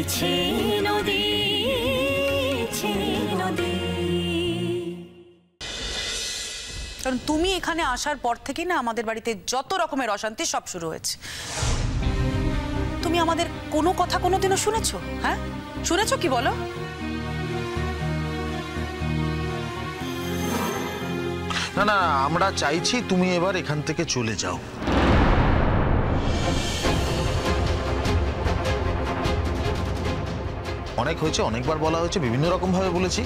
বইছে নদী নদী। কারণ তুমি এখানে আসার পর থেকেই না আমাদের বাড়িতে যত রকমের অশান্তি সব শুরু হয়েছে। তুমি আমাদের কোনো কথা কোনোদিনও শুনেছো? হ্যাঁ, শুনেছো কি বলো? না না, আমরা চাইছি তুমি এবার এখান থেকে চলে যাও। অনেক হয়েছে, অনেকবার বলা হয়েছে, বিভিন্ন রকম ভাবে বলেছি।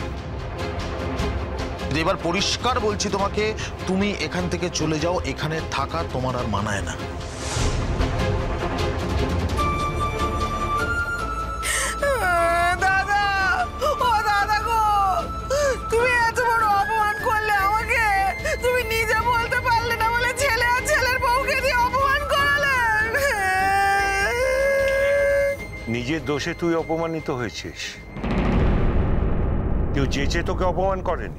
এবার পরিষ্কার বলছি তোমাকে, তুমি এখান থেকে চলে যাও। এখানে থাকা তোমার আর মানায় না। দাদা, ও দাদা গো, তুমি এত বড় অপমান করলে আমাকে। তুমি নিজে বলতে পারলে না বলে ছেলে আর ছেলের বউকে দিয়ে অপমান করালে। নিজের দোষে তুই অপমানিত হয়েছিস। কেউ চেঁচে তোকে অপমান করেনি,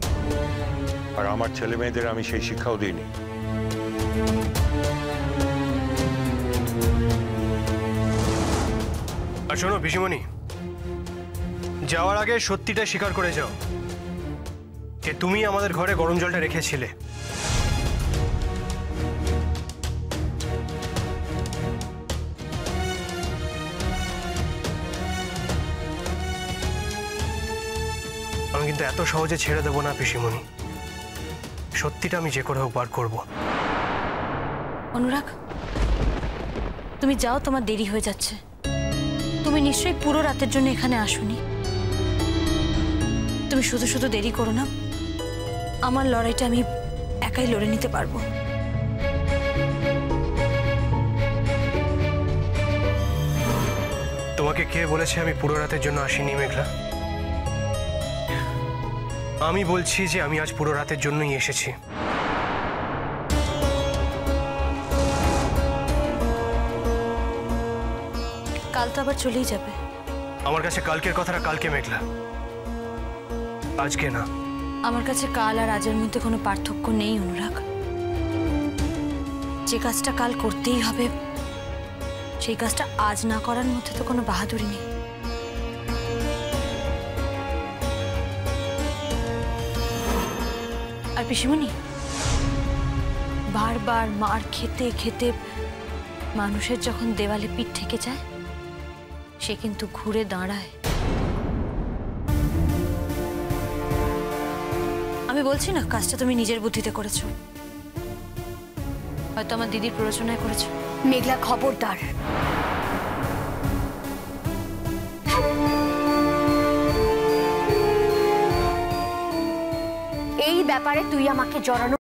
আর আমার ছেলে মেয়েদের আমি সেই শিক্ষাও দিইনি। আর শোনো পিসিমণি, যাওয়ার আগে সত্যিটা স্বীকার করে যাও যে তুমি আমাদের ঘরে গরম জলটা রেখেছিলে। আমি কিন্তু এত সহজে ছেড়ে দেবো না পিসিমণি। সত্যিটা আমি যে করে হোক বার করবো। অনুরাগ, তুমি যাও, তোমার দেরি হয়ে যাচ্ছে। তুমি নিশ্চয়ই পুরো রাতের জন্য এখানে আসোনি। তুমি শুধু শুধু দেরি করো না। আমার লড়াইটা আমি একাই লড়ে নিতে পারবো। তোমাকে কে বলেছে আমি পুরো রাতের জন্য আসিনি মেঘলা? আমি বলছি যে আমি আজ পুরো রাতের জন্যই এসেছি। কাল তো আবার চলেই যাবে। আমার কাছে কালকের কথাটা কালকে মেঘলা, আজকে না। আমার কাছে কাল আর আজের মধ্যে কোনো পার্থক্য নেই অনুরাগ। যে কাজটা কাল করতেই হবে সেই কাজটা আজ না করার মধ্যে তো কোনো বাহাদুরি নেই। আর পিসিমণি, বারবার মার খেতে খেতে মানুষের যখন দেওয়ালে পিঠ ঠেকে যায়, সে কিন্তু ঘুরে দাঁড়ায়। আমি বলছি না কাজটা তুমি নিজের বুদ্ধিতে করেছো, হয়তো আমার দিদির প্ররোচনায় করেছো। মেঘলা, খবরদার। এই ব্যাপারে তুই আমাকে জড়ানো